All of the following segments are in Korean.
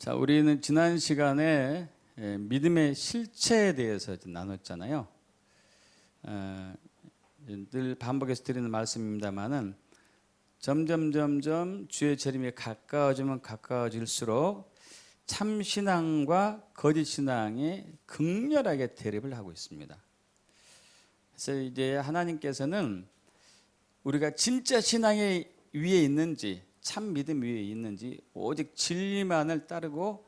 자, 우리는 지난 시간에 믿음의 실체에 대해서 나눴잖아요. 늘 반복해서 드리는 말씀입니다만은 점점 주의 재림이 가까워지면 가까워질수록 참 신앙과 거짓 신앙이 극렬하게 대립을 하고 있습니다. 그래서 이제 하나님께서는 우리가 진짜 신앙의 위에 있는지 참 믿음 위에 있는지 오직 진리만을 따르고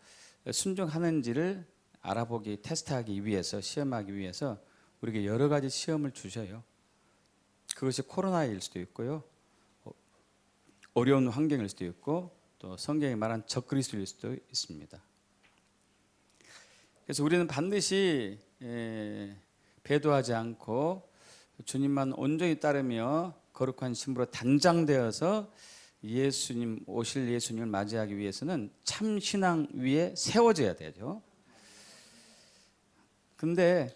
순종하는지를 알아보기 테스트하기 위해서 시험하기 위해서 우리에게 여러 가지 시험을 주셔요. 그것이 코로나일 수도 있고요, 어려운 환경일 수도 있고 또 성경이 말한 적그리스도일 수도 있습니다. 그래서 우리는 반드시 배도하지 않고 주님만 온전히 따르며 거룩한 신부로 단장되어서 오실 예수님을 맞이하기 위해서는 참 신앙 위에 세워져야 되죠. 근데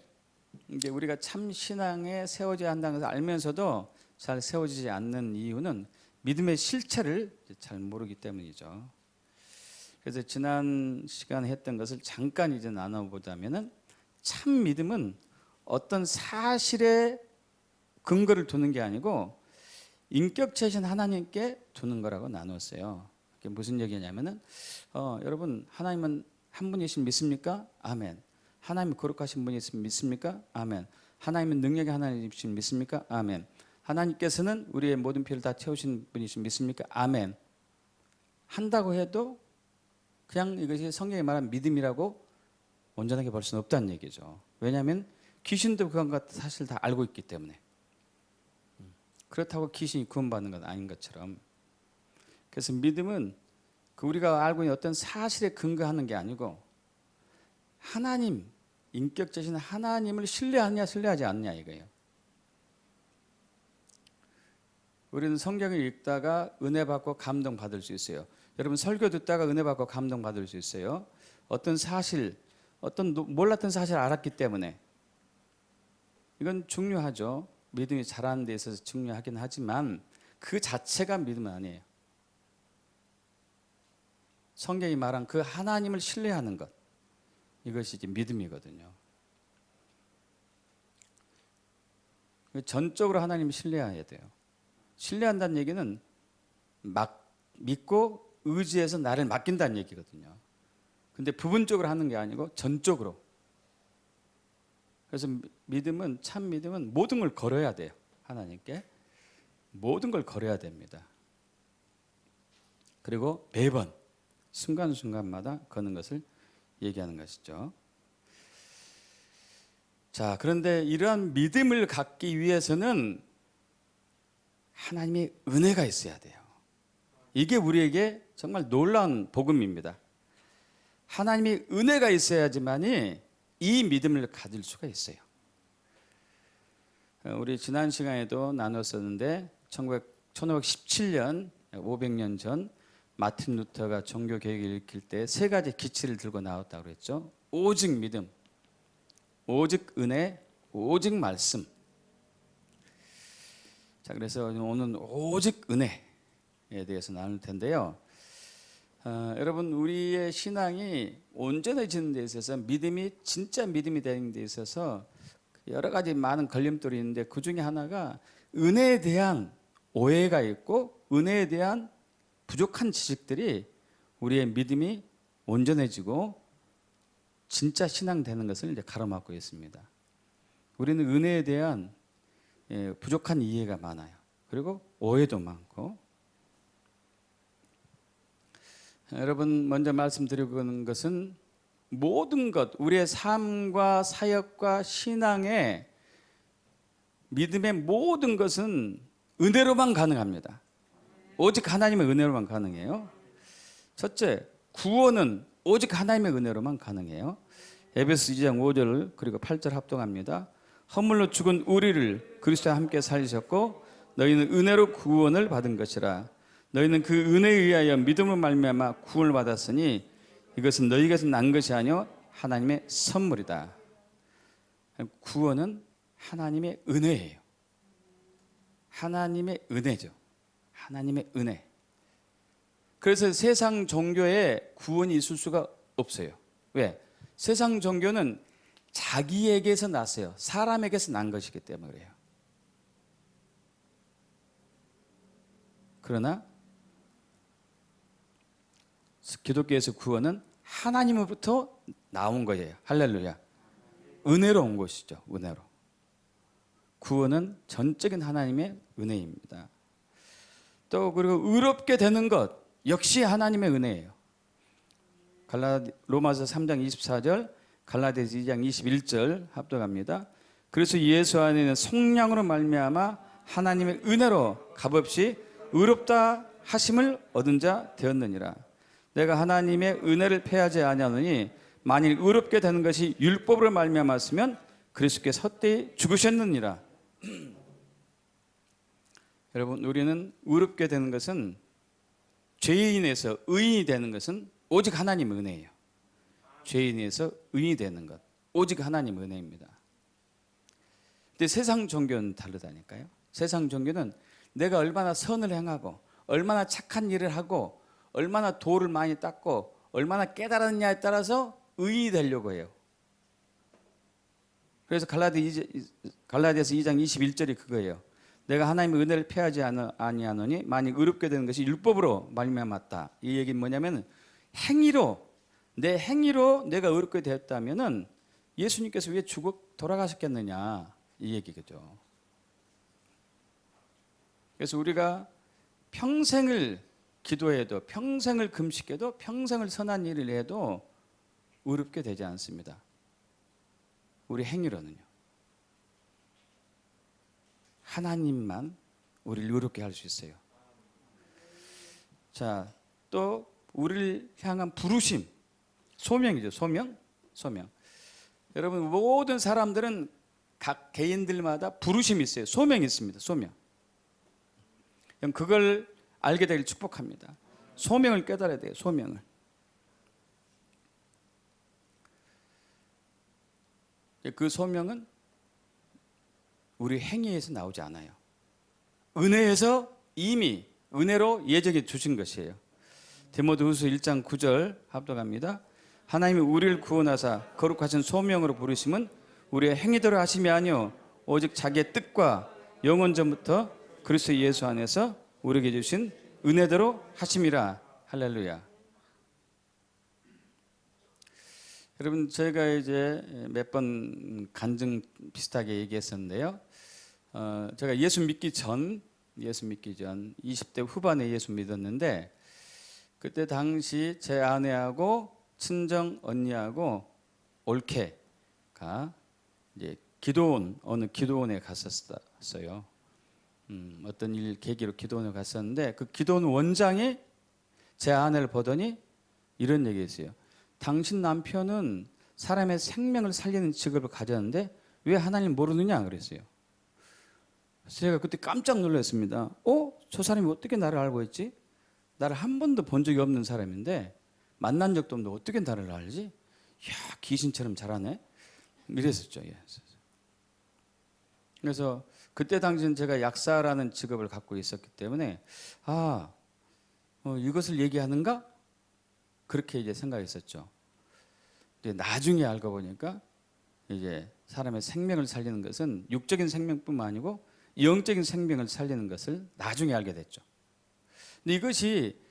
이제 우리가 참 신앙에 세워져야 한다는 것을 알면서도 잘 세워지지 않는 이유는 믿음의 실체를 잘 모르기 때문이죠. 그래서 지난 시간에 했던 것을 잠깐 이제 나눠보자면은 참 믿음은 어떤 사실에 근거를 두는 게 아니고 인격체신 하나님께 두는 거라고 나눴어요. 그게 무슨 얘기냐면은 여러분, 하나님은 한 분이신 믿습니까? 아멘. 하나님은 거룩하신 분이신 믿습니까? 아멘. 하나님은 능력의 하나님이신 믿습니까? 아멘. 하나님께서는 우리의 모든 필요를 다 채우신 분이신 믿습니까? 아멘. 한다고 해도 그냥 이것이 성경이 말한 믿음이라고 온전하게 볼 수는 없다는 얘기죠. 왜냐하면 귀신도 그건 사실 다 알고 있기 때문에. 그렇다고 귀신이 구원받는 건 아닌 것처럼. 그래서 믿음은 우리가 알고 있는 어떤 사실에 근거하는 게 아니고 하나님, 인격자신 하나님을 신뢰하느냐 신뢰하지 않느냐 이거예요. 우리는 성경을 읽다가 은혜 받고 감동 받을 수 있어요. 여러분, 설교 듣다가 은혜 받고 감동 받을 수 있어요. 어떤 사실, 어떤 몰랐던 사실을 알았기 때문에. 이건 중요하죠. 믿음이 자라는 데 있어서 중요하긴 하지만 그 자체가 믿음은 아니에요. 성경이 말한 그 하나님을 신뢰하는 것, 이것이 이제 믿음이거든요. 전적으로 하나님을 신뢰해야 돼요. 신뢰한다는 얘기는 막 믿고 의지해서 나를 맡긴다는 얘기거든요. 근데 부분적으로 하는 게 아니고 전적으로. 그래서 믿음은, 참 믿음은 모든 걸 걸어야 돼요. 하나님께 모든 걸 걸어야 됩니다. 그리고 매번 순간순간마다 거는 것을 얘기하는 것이죠. 자, 그런데 이러한 믿음을 갖기 위해서는 하나님의 은혜가 있어야 돼요. 이게 우리에게 정말 놀라운 복음입니다. 하나님의 은혜가 있어야지만이 이 믿음을 가질 수가 있어요. 우리 지난 시간에도 나눴었는데 1517년 500년 전 마틴 루터가 종교개혁을 일으킬 때 세 가지 기치를 들고 나왔다고 그랬죠. 오직 믿음, 오직 은혜, 오직 말씀. 자, 그래서 오늘 오직 은혜에 대해서 나눌 텐데요. 여러분, 우리의 신앙이 온전해지는 데 있어서 믿음이 진짜 믿음이 되는 데 있어서 여러 가지 많은 걸림돌이 있는데 그 중에 하나가 은혜에 대한 오해가 있고 은혜에 대한 부족한 지식들이 우리의 믿음이 온전해지고 진짜 신앙 되는 것을 이제 가로막고 있습니다. 우리는 은혜에 대한 부족한 이해가 많아요. 그리고 오해도 많고. 여러분, 먼저 말씀드리고 있는 것은 모든 것, 우리의 삶과 사역과 신앙의 믿음의 모든 것은 은혜로만 가능합니다. 오직 하나님의 은혜로만 가능해요. 첫째, 구원은 오직 하나님의 은혜로만 가능해요. 에베소 2장 5절 그리고 8절 합동합니다. 허물로 죽은 우리를 그리스도와 함께 살리셨고 너희는 은혜로 구원을 받은 것이라. 너희는 그 은혜에 의하여 믿음으로 말미암아 구원을 받았으니 이것은 너희에게서 난 것이 아니요 하나님의 선물이다. 구원은 하나님의 은혜예요. 하나님의 은혜죠. 하나님의 은혜. 그래서 세상 종교에 구원이 있을 수가 없어요. 왜? 세상 종교는 자기에게서 났어요. 사람에게서 난 것이기 때문에 그래요. 그러나 기독교에서 구원은 하나님으로부터 나온 거예요. 할렐루야. 은혜로 온 것이죠. 은혜로. 구원은 전적인 하나님의 은혜입니다. 또 그리고 의롭게 되는 것 역시 하나님의 은혜예요. 로마서 3장 24절, 갈라디아서 2장 21절 합독합니다. 그래서 예수 안에는 성령으로 말미암아 하나님의 은혜로 값없이 의롭다 하심을 얻은 자 되었느니라. 내가 하나님의 은혜를 패하지 아니하노니 만일 의롭게 되는 것이 율법으로 말미암았으면 그리스도께서 헛되이 죽으셨느니라. 여러분, 우리는 의롭게 되는 것은, 죄인에서 의인이 되는 것은 오직 하나님의 은혜예요. 죄인에서 의인이 되는 것 오직 하나님의 은혜입니다. 근데 세상 종교는 다르다니까요. 세상 종교는 내가 얼마나 선을 행하고 얼마나 착한 일을 하고 얼마나 도를 많이 닦고 얼마나 깨달았느냐에 따라서 의인이 되려고 해요. 그래서 갈라디아서 2장 21절이 그거예요. 내가 하나님의 은혜를 패하지 아니하노니 만일 의롭게 되는 것이 율법으로 말미암았다. 이 얘기는 뭐냐면 행위로, 내 행위로 내가 의롭게 되었다면은 예수님께서 왜 돌아가셨겠느냐 이 얘기겠죠. 그래서 우리가 평생을 기도해도, 평생을 금식해도, 평생을 선한 일을 해도 의롭게 되지 않습니다. 우리 행위로는요. 하나님만 우리를 의롭게 할 수 있어요. 자, 또 우리를 향한 부르심, 소명이죠. 소명. 여러분, 모든 사람들은 각 개인들마다 부르심이 있어요. 소명이 있습니다. 소명. 그걸 알게 되길 축복합니다. 소명을 깨달아야 돼요. 소명을. 그 소명은 우리 행위에서 나오지 않아요. 은혜에서 이미 은혜로 예정해 주신 것이에요. 디모데후서 1장 9절 합독합니다. 하나님이 우리를 구원하사 거룩하신 소명으로 부르심은 우리의 행위대로 하심이 아니요 오직 자기의 뜻과 영원 전부터 그리스도 예수 안에서 우리에게 주신 은혜대로 하심이라. 할렐루야. 여러분, 저희가 이제 몇 번 간증 비슷하게 얘기했었는데요. 제가 예수 믿기 전 20대 후반에 예수 믿었는데, 그때 당시 제 아내하고 친정 언니하고 올케가 이제 어느 기도원에 갔었어요. 어떤 일 계기로 기도원에 갔었는데, 그 기도원 원장이 제 아내를 보더니 이런 얘기했어요. 당신 남편은 사람의 생명을 살리는 직업을 가졌는데 왜 하나님 모르느냐 그랬어요. 그래서 제가 그때 깜짝 놀랐습니다. 저 사람이 어떻게 나를 알고 있지? 나를 한 번도 본 적이 없는 사람인데, 만난 적도 없는데 어떻게 나를 알지? 이야, 귀신처럼 잘하네. 이랬었죠. 예. 그래서 그때 당시는 제가 약사라는 직업을 갖고 있었기 때문에 이것을 얘기하는가? 그렇게 이제 생각했었죠. 근데 나중에 알고 보니까 이제 사람의 생명을 살리는 것은 육적인 생명뿐만 아니고 영적인 생명을 살리는 것을 나중에 알게 됐죠. 근데 이것이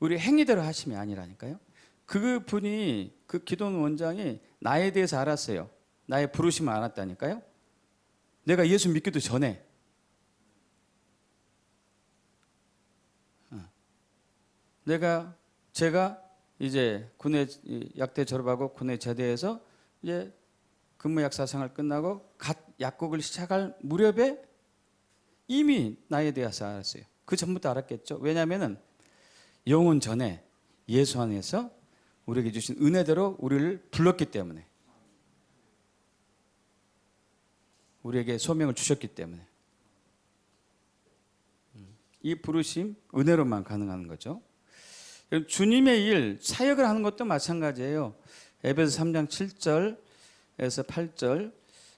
우리 행위대로 하심이 아니라니까요. 그분이, 그 기도원 원장이 나에 대해서 알았어요. 나의 부르심을 알았다니까요. 내가 예수 믿기도 전에. 제가 이제 군에 약대 졸업하고 군에 제대해서 이제 근무약사 생활 끝나고 갓 약국을 시작할 무렵에 이미 나에 대해서 알았어요. 그 전부터 알았겠죠. 왜냐하면은 영혼 전에 예수 안에서 우리에게 주신 은혜대로 우리를 불렀기 때문에, 우리에게 소명을 주셨기 때문에, 이 부르심 은혜로만 가능한 거죠. 주님의 일, 사역을 하는 것도 마찬가지예요. 에베소 3장 7절에서 8절,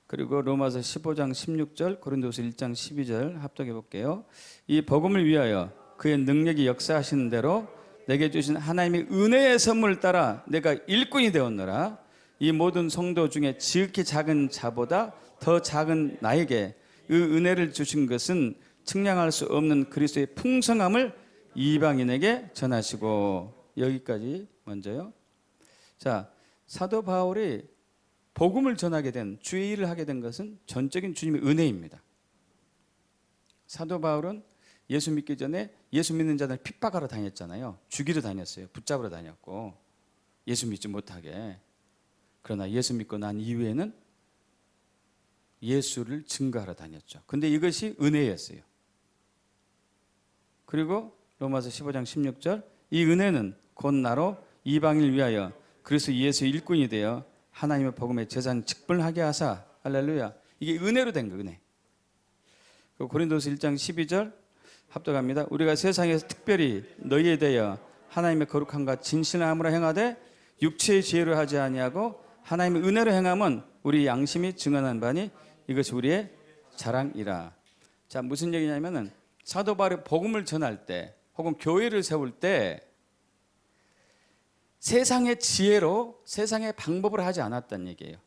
그리고 로마서 15장 16절, 고린도서 1장 12절 합독해 볼게요. 이 복음을 위하여 그의 능력이 역사하시는 대로 내게 주신 하나님의 은혜의 선물을 따라 내가 일꾼이 되었노라. 이 모든 성도 중에 지극히 작은 자보다 더 작은 나에게 그 은혜를 주신 것은 측량할 수 없는 그리스도의 풍성함을 이방인에게 전하시고. 여기까지 먼저요. 자, 사도 바울이 복음을 전하게 된, 주의 일을 하게 된 것은 전적인 주님의 은혜입니다. 사도 바울은 예수 믿기 전에 예수 믿는 자들 핍박하러 다녔잖아요. 죽이러 다녔어요. 붙잡으러 다녔고, 예수 믿지 못하게. 그러나 예수 믿고 난 이후에는 예수를 증거하러 다녔죠. 근데 이것이 은혜였어요. 그리고 로마서 15장 16절, 이 은혜는 곧 나로 이방인을 위하여 그리스도 예수의 일꾼이 되어 하나님의 복음의 제사장 직분하게 하사. 할렐루야. 이게 은혜로 된 거, 은혜. 고린도서 1장 12절 합독합니다. 우리가 세상에서 특별히 너희에 대하여 하나님의 거룩함과 진실함으로 행하되 육체의 지혜로 하지 아니하고 하나님의 은혜로 행함은 우리 양심이 증언한 바니 이것이 우리의 자랑이라. 자, 무슨 얘기냐면은 사도 바울이 복음을 전할 때 혹은 교회를 세울 때 세상의 지혜로 세상의 방법으로 하지 않았다는 얘기예요.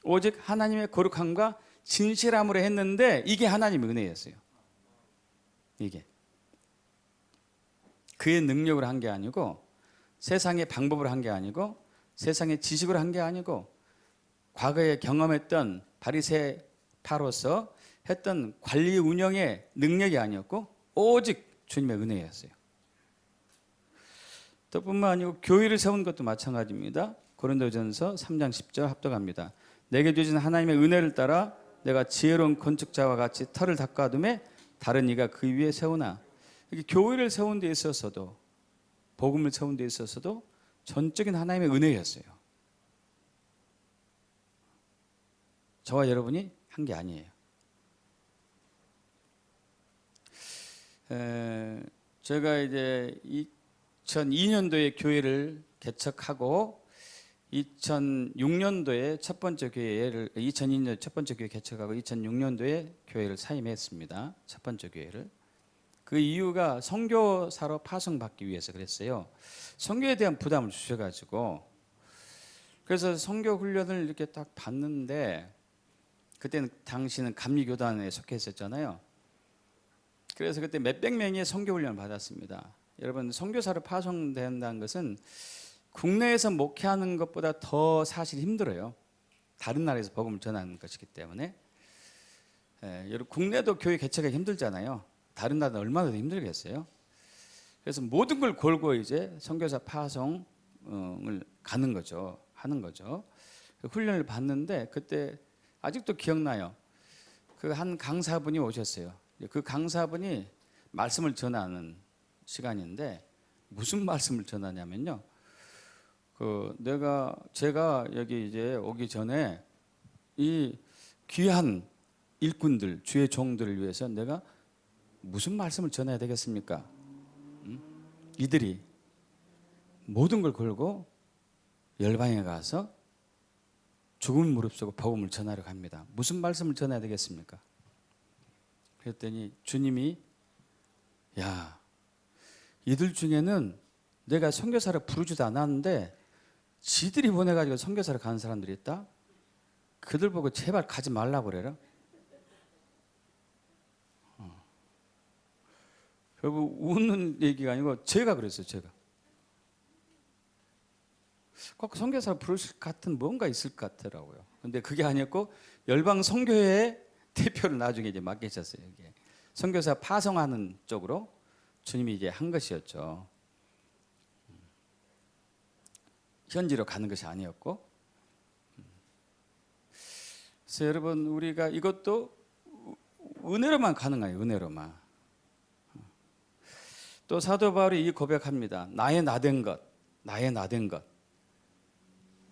오직 하나님의 거룩함과 진실함으로 했는데 이게 하나님의 은혜였어요. 이게 그의 능력으로 한 게 아니고, 세상의 방법으로 한 게 아니고, 세상의 지식으로 한 게 아니고, 과거에 경험했던 바리새파로서 했던 관리 운영의 능력이 아니었고 오직 주님의 은혜였어요. 또 뿐만 아니고 교회를 세운 것도 마찬가지입니다. 고린도전서 3장 10절 합독합니다. 내게 주신 하나님의 은혜를 따라 내가 지혜로운 건축자와 같이 터를 닦아둠에 다른 이가 그 위에 세우나. 교회를 세운 데 있어서도, 복음을 세운 데 있어서도 전적인 하나님의 은혜였어요. 저와 여러분이 한 게 아니에요. 제가 이제 2002년도에 교회를 개척하고 2006년도에 첫 번째 교회를, 2002년 첫 번째 교회 개척하고 2006년도에 교회를 사임했습니다. 첫 번째 교회를. 그 이유가 선교사로 파송받기 위해서 그랬어요. 선교에 대한 부담을 주셔가지고. 그래서 선교 훈련을 이렇게 딱 받는데, 그때는 당시는 감리교단에 속해 있었잖아요. 그래서 그때 몇백 명이 선교 훈련을 받았습니다. 여러분, 선교사로 파송된다는 것은 국내에서 목회하는 것보다 더 사실 힘들어요. 다른 나라에서 복음을 전하는 것이기 때문에. 여러분, 국내도 교회 개척하기 힘들잖아요. 다른 나라는 얼마나 더 힘들겠어요. 그래서 모든 걸 걸고 이제 선교사 파송을 가는 거죠. 하는 거죠. 훈련을 받는데 그때 아직도 기억나요. 그 한 강사분이 오셨어요. 그 강사분이 말씀을 전하는 시간인데 무슨 말씀을 전하냐면요. 제가 여기 이제 오기 전에 이 귀한 일꾼들, 주의 종들을 위해서 내가 무슨 말씀을 전해야 되겠습니까? 이들이 모든 걸 걸고 열방에 가서 죽음을 무릅쓰고 복음을 전하러 갑니다. 무슨 말씀을 전해야 되겠습니까? 그랬더니 주님이, 야, 이들 중에는 내가 선교사를 부르지도 않았는데 지들이 보내가지고 선교사를 가는 사람들이 있다? 그들 보고 제발 가지 말라고 그래라. 결국 웃는 얘기가 아니고 제가 그랬어요. 제가 꼭 선교사를 부를 것 같은 뭔가 있을 것 같더라고요. 근데 그게 아니었고 열방 선교회 대표를 나중에 이제 맡기셨어요. 이게 선교사 파송하는 쪽으로 주님이 이제 한 것이었죠. 현지로 가는 것이 아니었고. 그래서 여러분, 우리가 이것도 은혜로만 가능해요. 은혜로만. 또 사도 바울이 이 고백합니다. 나의 나된 것, 나의 나된 것.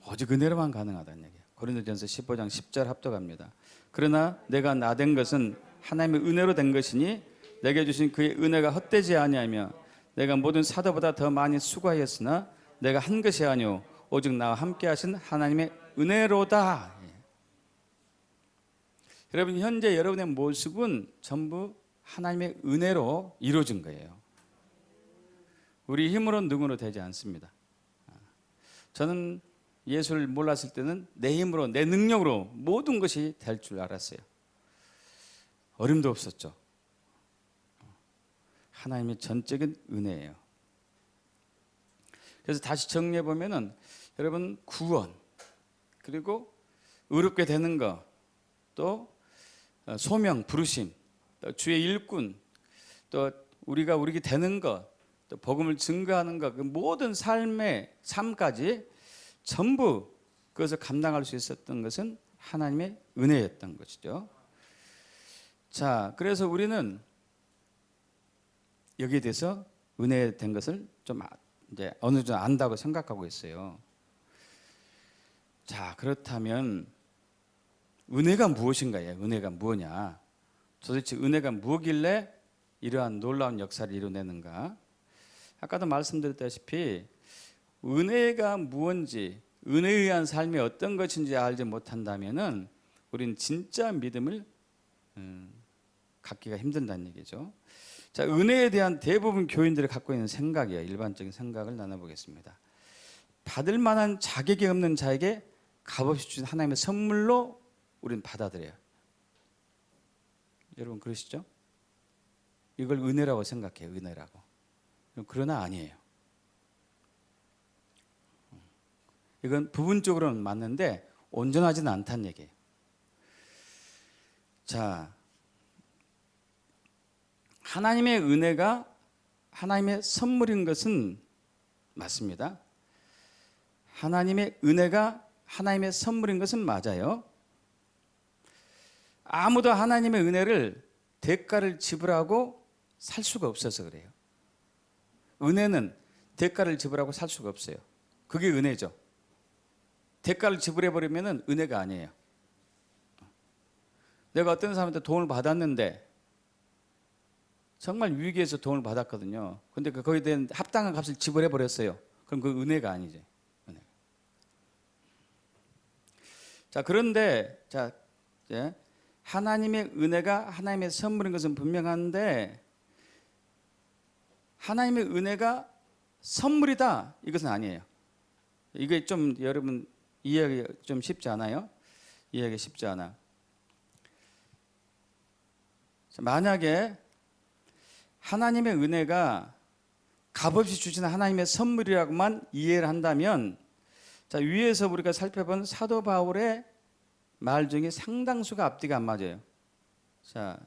오직 은혜로만 가능하다는 얘기예요. 고린도전서 15장 10절 합독합니다. 그러나 내가 나된 것은 하나님의 은혜로 된 것이니 내게 주신 그의 은혜가 헛되지 아니하며 내가 모든 사도보다 더 많이 수고하였으나 내가 한 것이 아니오 오직 나와 함께 하신 하나님의 은혜로다. 여러분, 현재 여러분의 모습은 전부 하나님의 은혜로 이루어진 거예요. 우리 힘으로 능으로 되지 않습니다. 저는 예수를 몰랐을 때는 내 힘으로 내 능력으로 모든 것이 될 줄 알았어요. 어림도 없었죠. 하나님의 전적인 은혜예요. 그래서 다시 정리해 보면은 여러분 구원 그리고 의롭게 되는 것, 또 소명 부르심, 또 주의 일꾼, 또 우리가 되는 것, 또 복음을 증거하는 것, 그 모든 삶의 삶까지 전부 그것을 감당할 수 있었던 것은 하나님의 은혜였던 것이죠. 자, 그래서 우리는 여기에 대해서 은혜된 것을 좀 이제 어느 정도 안다고 생각하고 있어요. 자, 그렇다면 은혜가 무엇인가요? 은혜가 뭐냐? 도대체 은혜가 무엇길래 이러한 놀라운 역사를 이루내는가? 아까도 말씀드렸다시피 은혜가 무엇인지, 은혜에 의한 삶이 어떤 것인지 알지 못한다면은 우리는 진짜 믿음을 갖기가 힘든다는 얘기죠. 자, 은혜에 대한 대부분 교인들이 갖고 있는 생각이에요. 일반적인 생각을 나눠보겠습니다. 받을 만한 자격이 없는 자에게 값없이 주신 하나님의 선물로 우리는 받아들여요. 여러분 그러시죠? 이걸 은혜라고 생각해요. 은혜라고. 그러나 아니에요. 이건 부분적으로는 맞는데 온전하지는 않다는 얘기예요. 자, 하나님의 은혜가 하나님의 선물인 것은 맞습니다. 하나님의 은혜가 하나님의 선물인 것은 맞아요. 아무도 하나님의 은혜를 대가를 지불하고 살 수가 없어서 그래요. 은혜는 대가를 지불하고 살 수가 없어요. 그게 은혜죠. 대가를 지불해버리면 은혜가 아니에요. 내가 어떤 사람한테 돈을 받았는데 정말 위기에서 돈을 받았거든요. 근데 거기에 대한 합당한 값을 지불해버렸어요. 그럼 그 은혜가 아니죠. 은혜. 자, 그런데 자, 이제 하나님의 은혜가 하나님의 선물인 것은 분명한데 하나님의 은혜가 선물이다 이것은 아니에요. 이게 좀 여러분 이해하기 좀 쉽지 않아요? 이해하기 쉽지 않아. 만약에 하나님의 은혜가 값없이 주시는 하나님의 선물이라고만 이해를 한다면, 자, 위에서 우리가 살펴본 사도 바울의 말 중에 상당수가 앞뒤가 안 맞아요. 자,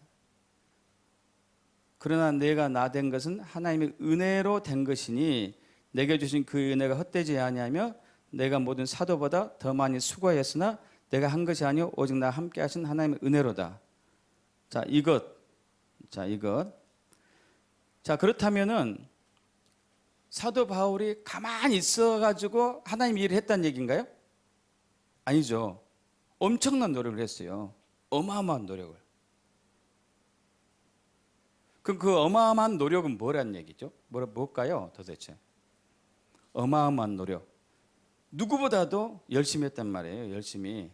그러나 내가 나 된 것은 하나님의 은혜로 된 것이니 내게 주신 그 은혜가 헛되지 아니하며 내가 모든 사도보다 더 많이 수고하였으나 내가 한 것이 아니오 오직 나 함께 하신 하나님의 은혜로다. 자, 이것. 자, 그렇다면은 사도 바울이 가만히 있어가지고 하나님 일을 했다는 얘기인가요? 아니죠. 엄청난 노력을 했어요. 어마어마한 노력을. 그럼 그 어마어마한 노력은 뭐라는 얘기죠? 뭘까요 도대체? 어마어마한 노력. 누구보다도 열심히 했단 말이에요. 열심히.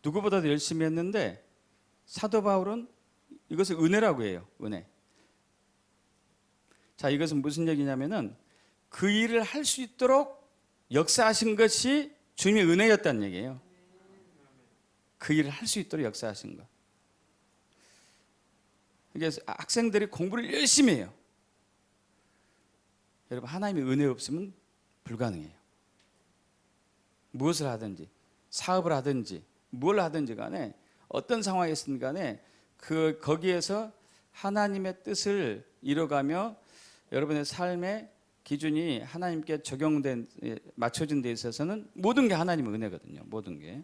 누구보다도 열심히 했는데 사도 바울은 이것을 은혜라고 해요. 은혜. 자, 이것은 무슨 얘기냐면은 그 일을 할 수 있도록 역사하신 것이 주님의 은혜였다는 얘기예요. 그 일을 할 수 있도록 역사하신 것. 그래서 학생들이 공부를 열심히 해요. 여러분, 하나님의 은혜 없으면 불가능해요. 무엇을 하든지, 사업을 하든지, 뭘 하든지 간에 어떤 상황에 있든 간에 거기에서 하나님의 뜻을 이뤄가며 여러분의 삶의 기준이 하나님께 맞춰진 데 있어서는 모든 게 하나님의 은혜거든요. 모든 게.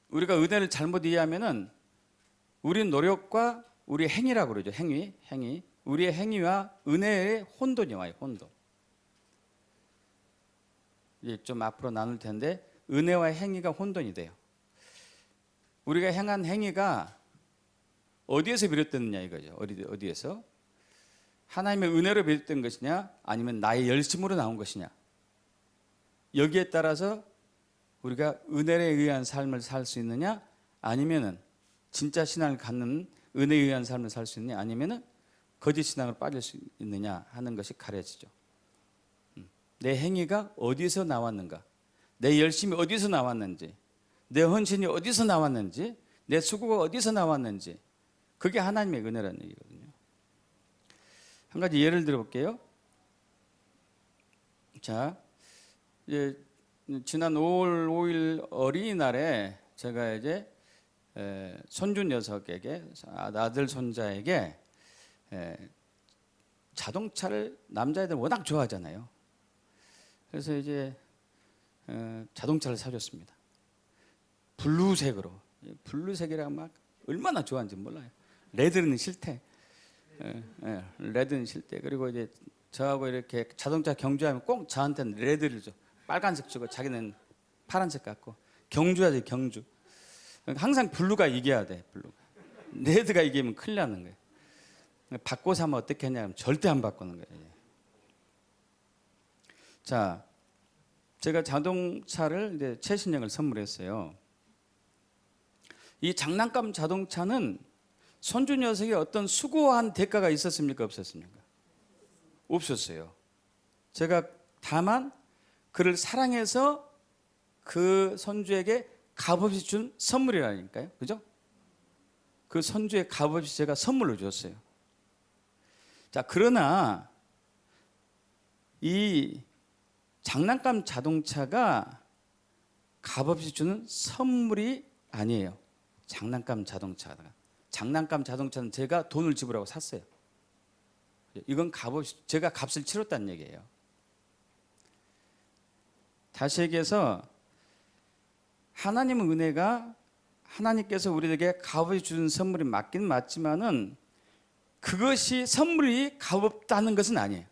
우리가 은혜를 잘못 이해하면은 우리 노력과 우리 행위라고 그러죠. 행위. 우리의 행위와 은혜의 혼돈이 와요. 혼돈. 이제 좀 앞으로 나눌 텐데 은혜와 행위가 혼돈이 돼요. 우리가 행한 행위가 어디에서 비롯됐느냐 이거죠. 어디에서? 하나님의 은혜로 비롯된 것이냐 아니면 나의 열심으로 나온 것이냐. 여기에 따라서 우리가 은혜에 의한 삶을 살 수 있느냐, 아니면은 진짜 신앙을 갖는 은혜에 의한 삶을 살 수 있느냐, 아니면은 거짓 신앙으로 빠질 수 있느냐 하는 것이 가려지죠. 내 행위가 어디서 나왔는가, 내 열심이 어디서 나왔는지, 내 헌신이 어디서 나왔는지, 내 수고가 어디서 나왔는지, 그게 하나님의 은혜라는 얘기거든요. 한 가지 예를 들어볼게요. 자, 이제 지난 5월 5일 어린이날에 제가 이제 손주 녀석에게, 아들 손자에게 자동차를 남자애들 워낙 좋아하잖아요. 그래서 이제 자동차를 사줬습니다. 블루색으로. 블루색이라 막 얼마나 좋아하는지 몰라요. 레드는 싫대. 레드는 싫대. 그리고 이제 저하고 이렇게 자동차 경주하면 꼭 저한테는 레드를 줘. 빨간색 주고 자기는 파란색 갖고. 경주하지, 경주. 항상 블루가 이겨야 돼. 블루가. 레드가 이기면 큰일 나는 거예요. 바꿔서 하면 어떻게 하냐면 절대 안 바꾸는 거예요. 자, 제가 자동차를 이제 최신형을 선물했어요. 이 장난감 자동차는 손주 녀석이 어떤 수고한 대가가 있었습니까, 없었습니까? 없었어요. 제가 다만 그를 사랑해서 그 손주에게 값없이 준 선물이라니까요. 그죠? 그 손주의 값없이 제가 선물로 줬어요. 자, 그러나 이 장난감 자동차가 값없이 주는 선물이 아니에요. 장난감 자동차는 제가 돈을 지불하고 샀어요. 이건 값없이 제가 값을 치렀다는 얘기예요. 다시 얘기해서 하나님의 은혜가 하나님께서 우리에게 값없이 주는 선물이 맞긴 맞지만은 그것이 선물이 값없다는 것은 아니에요.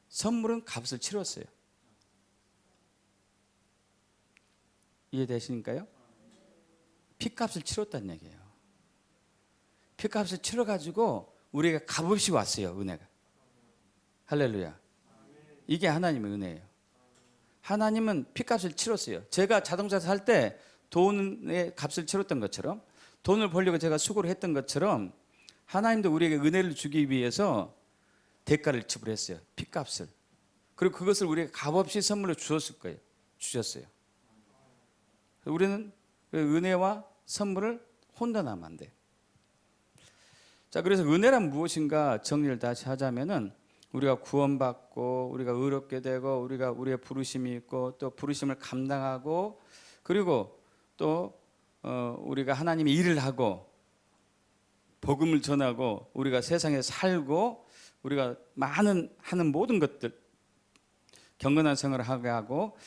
선물은 값을 치렀어요. 이해되시니까요? 피값을 치렀다는 얘기예요. 피값을 치러가지고 우리가 값없이 왔어요, 은혜가. 할렐루야. 이게 하나님의 은혜예요. 하나님은 피값을 치렀어요. 제가 자동차 살 때 돈의 값을 치렀던 것처럼, 돈을 벌려고 제가 수고를 했던 것처럼 하나님도 우리에게 은혜를 주기 위해서 대가를 지불했어요. 피값을. 그리고 그것을 우리에게 값없이 선물로 주셨을 거예요. 주셨어요. 우리는 은혜와 선물을 혼돈하면 안 돼요. 자, 그래서 은혜란 무엇인가 정리를 다시 하자면은 우리가 구원받고 우리가 의롭게 되고 우리가 우리의 부르심이 있고 또 부르심을 감당하고 그리고 또 우리가 하나님의 일을 하고 복음을 전하고 우리가 세상에 살고 우리가 하는 모든 것들 경건한 생활을 하게 하고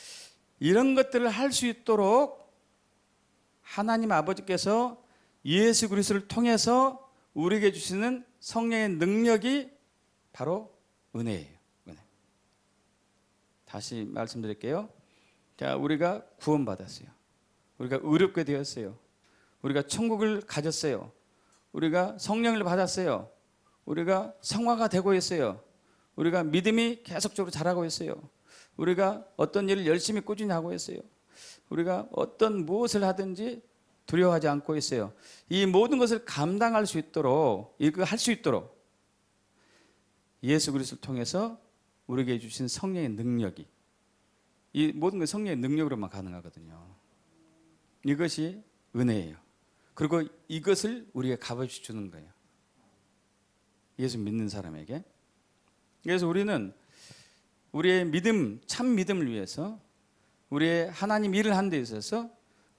이런 것들을 할 수 있도록 하나님 아버지께서 예수 그리스도를 통해서 우리에게 주시는 성령의 능력이 바로 은혜예요. 은혜. 다시 말씀드릴게요. 자, 우리가 구원받았어요. 우리가 의롭게 되었어요. 우리가 천국을 가졌어요. 우리가 성령을 받았어요. 우리가 성화가 되고 있어요. 우리가 믿음이 계속적으로 자라고 있어요. 우리가 어떤 일을 열심히 꾸준히 하고 있어요. 우리가 어떤 무엇을 하든지 두려워하지 않고 있어요. 이 모든 것을 감당할 수 있도록, 이거 할 수 있도록 예수 그리스도를 통해서 우리에게 주신 성령의 능력이, 이 모든 것 성령의 능력으로만 가능하거든요. 이것이 은혜예요. 그리고 이것을 우리에게 값없이 주는 거예요. 예수 믿는 사람에게. 그래서 우리는 우리의 믿음, 참 믿음을 위해서 우리의 하나님 일을 하는 데 있어서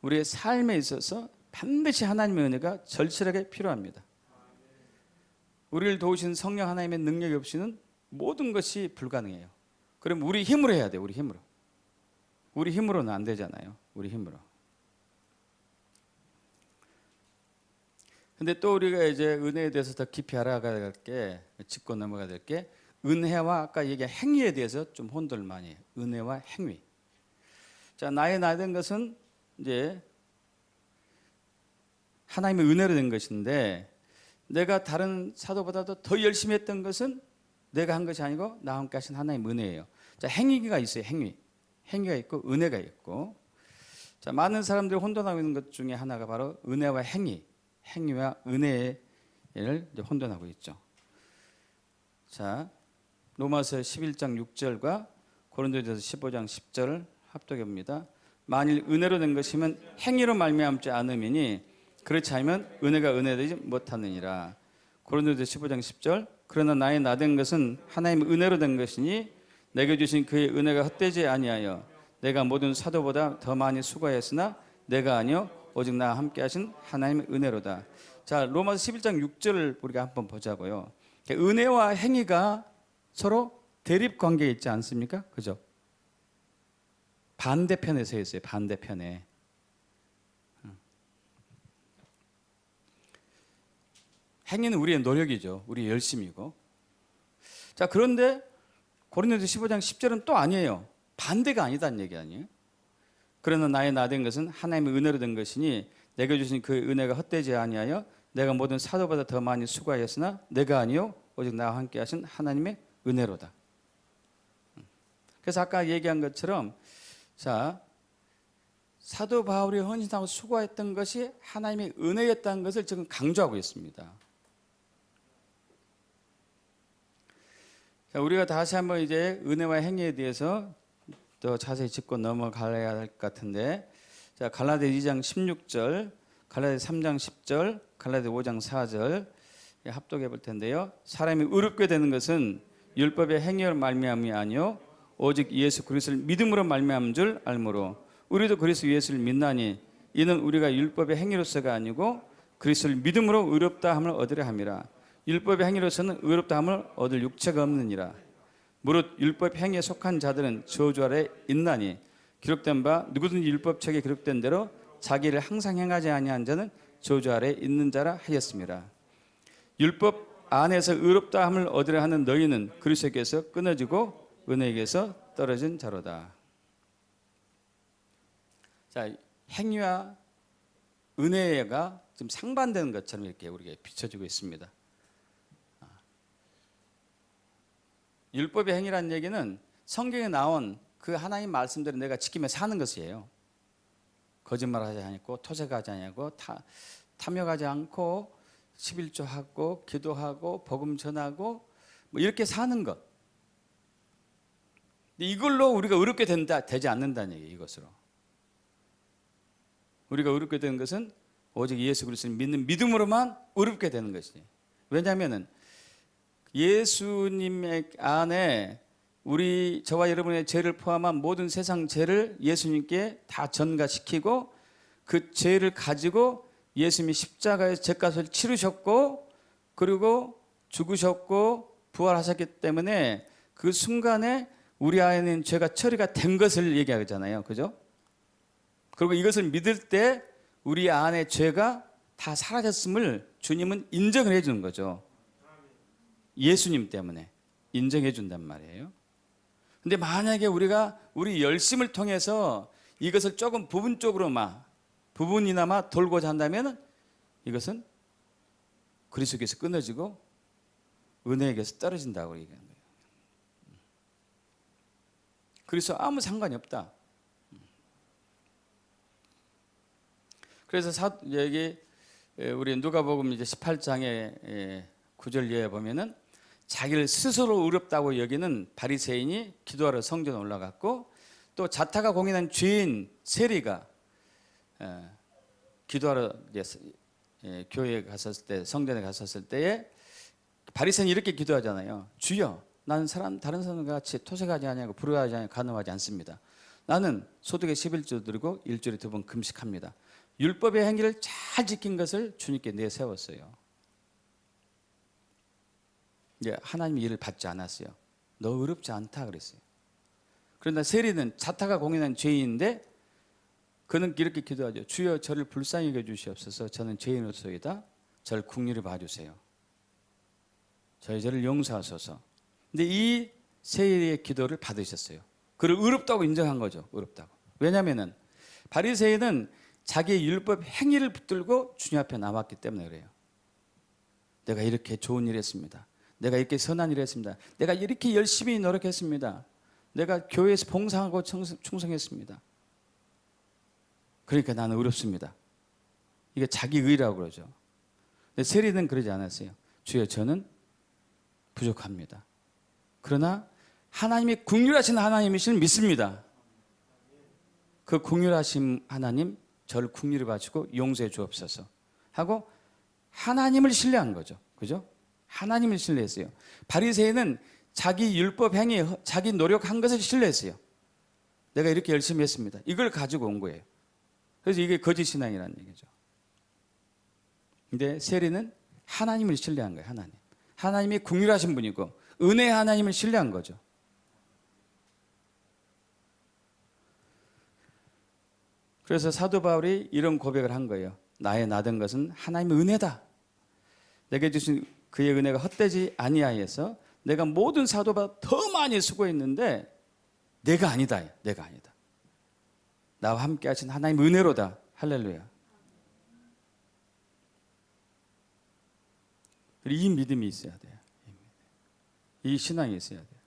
우리의 삶에 있어서 반드시 하나님의 은혜가 절실하게 필요합니다. 우리를 도우신 성령 하나님의 능력이 없이는 모든 것이 불가능해요. 그럼 우리 힘으로 해야 돼요. 우리 힘으로. 우리 힘으로는 안 되잖아요. 우리 힘으로. 근데 또 우리가 이제 은혜에 대해서 더 깊이 알아가야 될 게, 짚고 넘어가야 될 게 은혜와 아까 얘기한 행위에 대해서 좀 혼돈을 많이 해요. 은혜와 행위. 자, 나의 나 된 것은 이제 하나님의 은혜로 된 것인데 내가 다른 사도보다도 더 열심히 했던 것은 내가 한 것이 아니고 나와 함께 하신 하나님의 은혜예요. 자, 행위가 있어요. 행위가 있고 은혜가 있고. 자, 많은 사람들이 혼돈하고 있는 것 중에 하나가 바로 은혜와 행위와 은혜를 이제 혼돈하고 있죠. 자, 로마서 11장 6절과 고린도전서 15장 10절을 합독해 봅니다. 만일 은혜로 된 것이면 행위로 말미암지 않음이니 그렇지 않으면 은혜가 은혜되지 못하느니라. 고린도전서 15장 10절. 그러나 나의 나된 것은 하나님의 은혜로 된 것이니 내게 주신 그의 은혜가 헛되지 아니하여 내가 모든 사도보다 더 많이 수고하였으나 내가 아니요 오직 나와 함께 하신 하나님의 은혜로다. 자, 로마서 11장 6절을 우리가 한번 보자고요. 은혜와 행위가 서로 대립 관계에 있지 않습니까? 그죠? 반대편에 서 있어요. 반대편에. 행위는 우리의 노력이죠. 우리의 열심이고. 자, 그런데 고린도서 15장 10절은 또 아니에요. 반대가 아니다는 얘기 아니에요. 그러나 나의 나된 것은 하나님의 은혜로 된 것이니 내게 주신 그 은혜가 헛되지 아니하여 내가 모든 사도보다 더 많이 수고하였으나 내가 아니요 오직 나와 함께 하신 하나님의 은혜로다. 그래서 아까 얘기한 것처럼 자, 사도 바울이 헌신하고 수고했던 것이 하나님의 은혜였다는 것을 지금 강조하고 있습니다. 자, 우리가 다시 한번 이제 은혜와 행위에 대해서 더 자세히 짚고 넘어가야 할 것 같은데, 자, 갈라디아 2장 16절, 갈라디아 3장 10절, 갈라디아 5장 4절 합독해 볼 텐데요. 사람이 의롭게 되는 것은 율법의 행위로 말미암이 아니요 오직 예수 그리스도를 믿음으로 말미암은 줄 알므로 우리도 그리스도 예수를 믿나니 이는 우리가 율법의 행위로서가 아니고 그리스도를 믿음으로 의롭다 함을 얻으려 함이라. 율법의 행위로서는 의롭다 함을 얻을 육체가 없느니라. 무릇 율법 행위에 속한 자들은 저주 아래 있나니 기록된 바 누구든지 율법책에 기록된 대로 자기를 항상 행하지 아니한 자는 저주 아래 있는 자라 하였습니다. 율법 안에서 의롭다 함을 얻으려 하는 너희는 그리스도께서 끊어지고 은혜에게서 떨어진 자로다. 자, 행위와 은혜가 좀 상반되는 것처럼 이렇게 우리가 비춰지고 있습니다. 율법의 행위라는 얘기는 성경에 나온 그 하나님 말씀대로 내가 지키며 사는 것이에요. 거짓말하지 않고 토색하지 않고 탐욕하지 않고 11조하고 기도하고 복음 전하고 뭐 이렇게 사는 것. 이걸로 우리가 의롭게 되지 않는다는 얘기예요. 이것으로 우리가 의롭게 되는 것은 오직 예수 그리스도를 믿는 믿음으로만 의롭게 되는 것이에요. 왜냐하면 예수님의 안에 저와 여러분의 죄를 포함한 모든 세상 죄를 예수님께 다 전가시키고 그 죄를 가지고 예수님이 십자가에서 죄값을 치르셨고 그리고 죽으셨고 부활하셨기 때문에 그 순간에 우리 안에는 죄가 처리가 된 것을 얘기하잖아요. 그죠? 그리고 이것을 믿을 때 우리 안에 죄가 다 사라졌음을 주님은 인정을 해주는 거죠. 예수님 때문에 인정해 준단 말이에요. 근데 만약에 우리가 우리 열심을 통해서 이것을 조금 부분이나마 돌고자 한다면 이것은 그리스도께서 끊어지고 은혜에게서 떨어진다고 얘기하는 거예요. 그래서 아무 상관이 없다. 그래서 여기 우리 누가복음 이제 18장의 9절 이하에 보면은 자기를 스스로 의롭다고 여기는 바리새인이 기도하러 성전에 올라갔고 또 자타가 공인한 죄인 세리가 기도하러 교회에 갔었을 때 성전에 갔었을 때에 바리새인이 이렇게 기도하잖아요. 주여, 나는 다른 사람과 같이 토색하지 아니하고 불의하지 아니하고 간음하지 않습니다. 나는 소득의 11조 드리고 일주일에 2번 금식합니다. 율법의 행위를 잘 지킨 것을 주님께 내세웠어요. 이제 하나님의 일을 받지 않았어요. 너 의롭지 않다 그랬어요. 그런데 세리는 자타가 공인한 죄인인데 그는 이렇게 기도하죠. 주여, 저를 불쌍히 여겨 주시옵소서. 저는 죄인으로서이다. 저를 긍휼히 봐주세요. 저희 죄를 용서하소서. 근데 이 세리의 기도를 받으셨어요. 그를 의롭다고 인정한 거죠. 의롭다고. 왜냐하면 바리새인은 자기의 율법 행위를 붙들고 주님 앞에 나왔기 때문에 그래요. 내가 이렇게 좋은 일 했습니다. 내가 이렇게 선한 일을 했습니다. 내가 이렇게 열심히 노력했습니다. 내가 교회에서 봉사하고 충성했습니다. 그러니까 나는 어렵습니다. 이게 자기 의라고 그러죠. 근데 세리는 그러지 않았어요. 주여, 저는 부족합니다. 그러나 하나님이 긍휼하신 하나님이시는 믿습니다. 그 긍휼하신 하나님, 저를 긍휼히 봐주고 용서해 주옵소서 하고 하나님을 신뢰한 거죠. 그죠? 하나님을 신뢰했어요. 바리새인은 자기 율법 행위, 자기 노력한 것을 신뢰했어요. 내가 이렇게 열심히 했습니다. 이걸 가지고 온 거예요. 그래서 이게 거짓 신앙이라는 얘기죠. 근데 세리는 하나님을 신뢰한 거예요. 하나님. 하나님이 긍휼하신 분이고 은혜의 하나님을 신뢰한 거죠. 그래서 사도 바울이 이런 고백을 한 거예요. 나의 나된 것은 하나님의 은혜다. 내게 주신 그의 은혜가 헛되지 아니하여서 내가 모든 사도보다 더 많이 수고했는데 내가 아니다. 내가 아니다. 나와 함께 하신 하나님의 은혜로다. 할렐루야. 이 믿음이 있어야 돼요. 이 신앙이 있어야 돼요.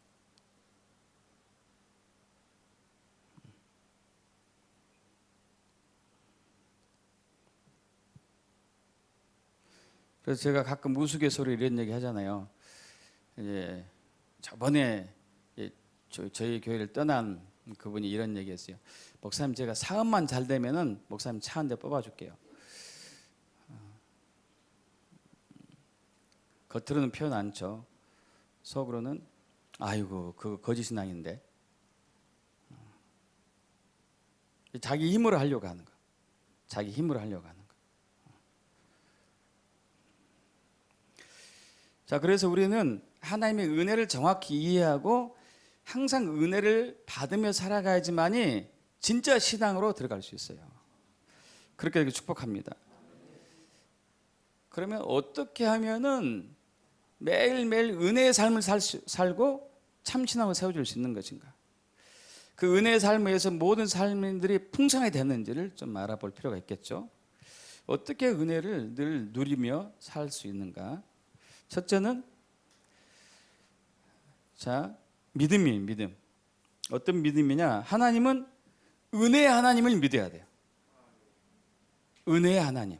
그래서 제가 가끔 우스갯소리 이런 얘기 하잖아요. 이제 저번에 저희 교회를 떠난 그분이 이런 얘기했어요. 목사님, 제가 사업만 잘 되면은 목사님 차 한 대 뽑아줄게요. 겉으로는 표현 않죠. 속으로는 아이고 그거 거짓신앙인데. 자기 힘으로 하려고 하는 거. 자기 힘으로 하려고 하는 거. 자, 그래서 우리는 하나님의 은혜를 정확히 이해하고 항상 은혜를 받으며 살아가야지만이 진짜 신앙으로 들어갈 수 있어요. 그렇게 축복합니다. 그러면 어떻게 하면은 매일매일 은혜의 삶을 살고 참신앙을 세워줄 수 있는 것인가? 그 은혜의 삶에서 모든 삶들이 풍성하게 되는지를 좀 알아볼 필요가 있겠죠. 어떻게 은혜를 늘 누리며 살 수 있는가? 첫째는 믿음이에요. 믿음. 어떤 믿음이냐? 하나님은 은혜의 하나님을 믿어야 돼요. 은혜의 하나님.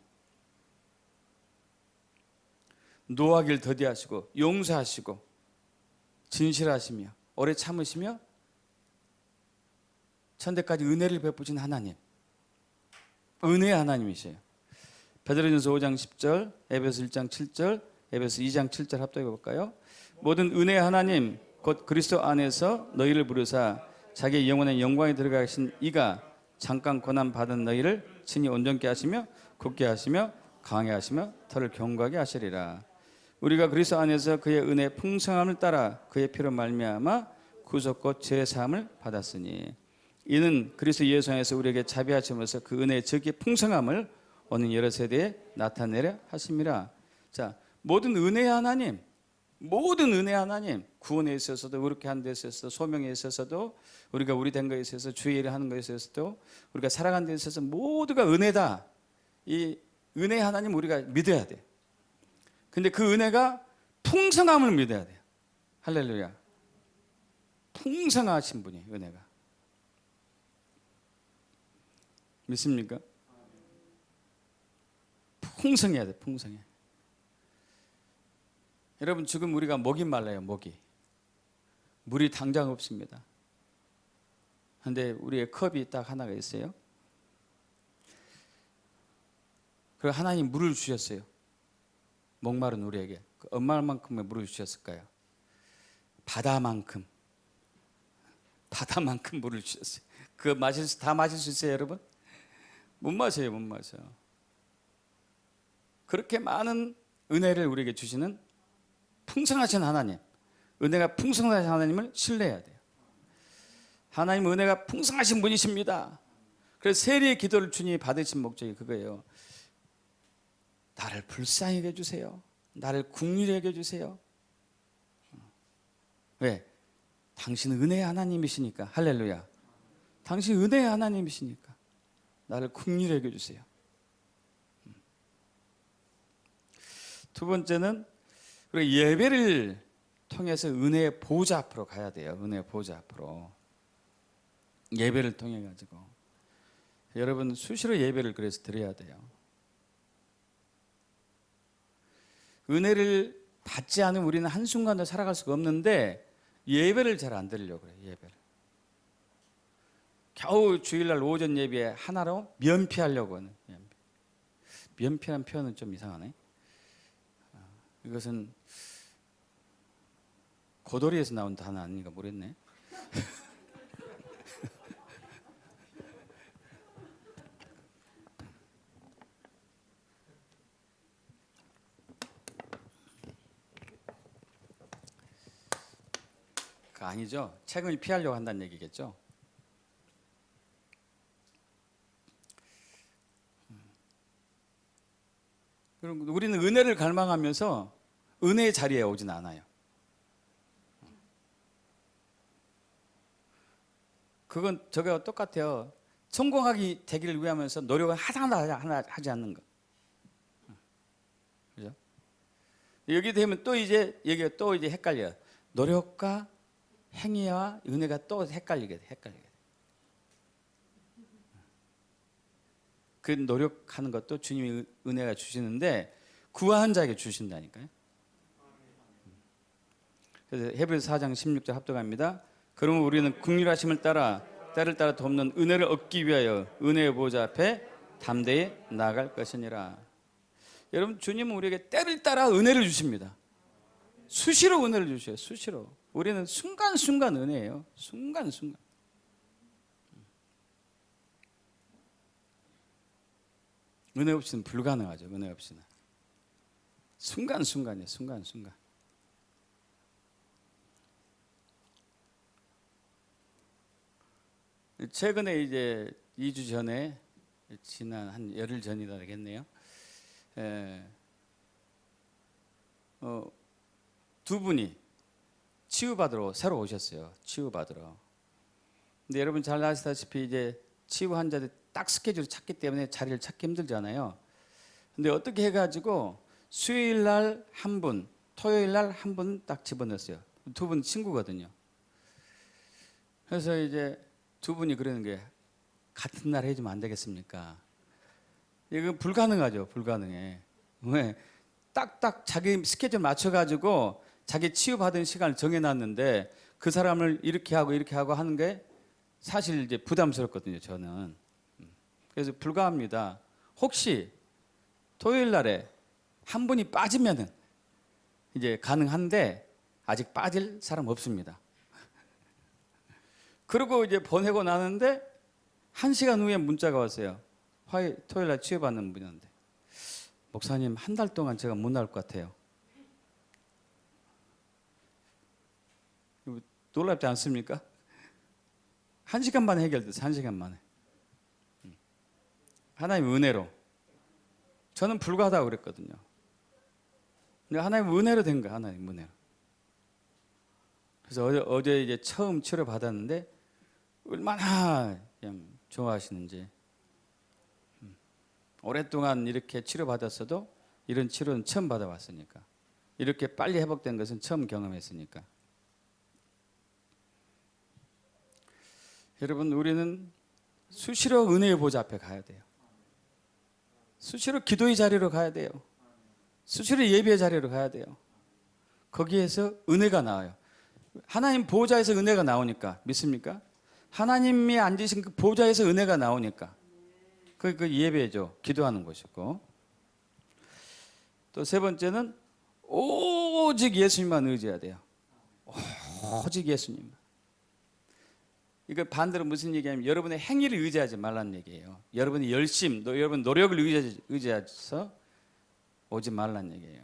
노하기를 더디하시고 용서하시고 진실하시며 오래 참으시며 천대까지 은혜를 베푸신 하나님. 은혜의 하나님이세요. 베드로전서 5장 10절, 에베소 1장 7절, 에베소 2장 7절 합독해 볼까요? 모든 은혜의 하나님 곧 그리스도 안에서 너희를 부르사 자기의 영혼의 영광에 들어가신 이가 잠깐 고난 받은 너희를 친히 온전케 하시며 굳게 하시며 강하게 하시며 더를 견고하게 하시리라. 우리가 그리스도 안에서 그의 은혜 풍성함을 따라 그의 피로 말미암아 구속 곧 죄 사함을 받았으니 이는 그리스도 예수 안에서 우리에게 자비하심으로써 그 은혜의 적의 풍성함을 오는 여러 세대에 나타내려 하심이라. 자, 모든 은혜의 하나님, 모든 은혜의 하나님, 구원에 있어서도 그렇게 하는 데 있어서 소명에 있어서도 우리가 우리 된 것에 있어서 주의 일을 하는 것에 있어서도 우리가 살아가는 데 있어서 모두가 은혜다. 이 은혜의 하나님 우리가 믿어야 돼. 근데 그 은혜가 풍성함을 믿어야 돼요. 할렐루야. 풍성하신 분이 은혜가. 믿습니까? 풍성해야 돼. 풍성해. 여러분, 지금 우리가 목이 말라요. 목이. 물이 당장 없습니다. 그런데 우리의 컵이 딱 하나가 있어요. 그리고 하나님 물을 주셨어요. 목마른 우리에게. 얼마만큼의 물을 주셨을까요? 바다만큼 물을 주셨어요. 다 마실 수 있어요, 여러분? 못 마셔요, 못 마셔. 그렇게 많은 은혜를 우리에게 주시는 풍성하신 하나님, 은혜가 풍성하신 하나님을 신뢰해야 돼요. 하나님 은혜가 풍성하신 분이십니다. 그래서 세리의 기도를 주님이 받으신 목적이 그거예요. 나를 불쌍히 여겨주세요. 나를 긍휼히 여겨주세요. 왜? 당신은 은혜의 하나님이시니까. 할렐루야. 당신 은혜의 하나님이시니까 나를 긍휼히 여겨주세요. 두 번째는 우리 예배를 통해서 은혜의 보좌 앞으로 가야 돼요. 은혜의 보좌 앞으로. 예배를 통해 가지고 여러분 수시로 예배를 그래서 드려야 돼요. 은혜를 받지 않으면 우리는 한순간도 살아갈 수가 없는데 예배를 잘 안 드리려고 그래요. 예배를. 겨우 주일날 오전 예배 하나로 면피하려고 하는. 면피라는 표현은 좀 이상하네. 이것은 고도리에서 나온 단어 아닌가 모르겠네. 아니죠. 책임을 피하려고 한다는 얘기겠죠. 그럼 우리는 은혜를 갈망하면서 은혜의 자리에 오진 않아요. 그건 저거와 똑같아요. 성공하기 되기를 위하면서 노력을 하나 하지 않는 거. 그죠? 여기 되면 또 이제 여기가 또 이제 헷갈려요. 노력과 행위와 은혜가 또 헷갈리게 돼. 그 노력하는 것도 주님이 은혜가 주시는데 구하는 자에게 주신다니까요. 그래서 헤브리서 4장 16절 합독합니다. 그러면 우리는 긍휼하심을 따라 때를 따라 돕는 은혜를 얻기 위하여 은혜의 보좌 앞에 담대히 나아갈 것이니라. 여러분 주님은 우리에게 때를 따라 은혜를 주십니다. 수시로 은혜를 주셔요. 수시로. 우리는 순간순간 은혜예요. 순간순간. 은혜 없이는 불가능하죠. 은혜 없이는. 순간순간이에요. 순간순간. 최근에 이제 2주 전에 지난 한 열흘 전이다 되겠네요. 두 분이 치유받으러 새로 오셨어요. 치유받으러. 근데 여러분 잘 아시다시피 이제 치유 환자들 딱 스케줄을 찾기 때문에 자리를 찾기 힘들잖아요. 근데 어떻게 해가지고 수요일 날 한 분, 토요일 날 한 분 딱 집어넣었어요. 두 분 친구거든요. 그래서 이제 두 분이 그러는 게 같은 날 해주면 안 되겠습니까? 이거 불가능하죠. 불가능해. 왜? 딱딱 자기 스케줄 맞춰가지고 자기 치유받은 시간을 정해놨는데 그 사람을 이렇게 하고 하는 게 사실 이제 부담스럽거든요. 저는. 그래서 불가합니다. 혹시 토요일 날에 한 분이 빠지면은 이제 가능한데 아직 빠질 사람 없습니다. 그리고 이제 보내고 나는데 1시간 후에 문자가 왔어요. 토요일 날 치유받는 분이었는데 목사님 한 달 동안 제가 못 나올 것 같아요. 놀랍지 않습니까? 1시간 만에 해결됐어요. 1시간 만에. 하나님의 은혜로. 저는 불가하다고 그랬거든요. 근데 하나님의 은혜로 된 거예요. 하나님의 은혜로. 그래서 어제 이제 처음 치료 받았는데 얼마나 그냥 좋아하시는지. 오랫동안 이렇게 치료 받았어도 이런 치료는 처음 받아봤으니까. 이렇게 빨리 회복된 것은 처음 경험했으니까. 여러분 우리는 수시로 은혜의 보좌 앞에 가야 돼요. 수시로 기도의 자리로 가야 돼요. 수시로 예배의 자리로 가야 돼요. 거기에서 은혜가 나와요. 하나님 보좌에서 은혜가 나오니까 믿습니까? 하나님이 앉으신 그 보좌에서 은혜가 나오니까 그 예배죠. 기도하는 것이고. 또 세 번째는 오직 예수님만 의지해야 돼요. 오직 예수님. 이거 반대로 무슨 얘기냐면 여러분의 행위를 의지하지 말라는 얘기예요. 여러분의 열심, 여러분 노력을 의지해서 오지 말라는 얘기예요.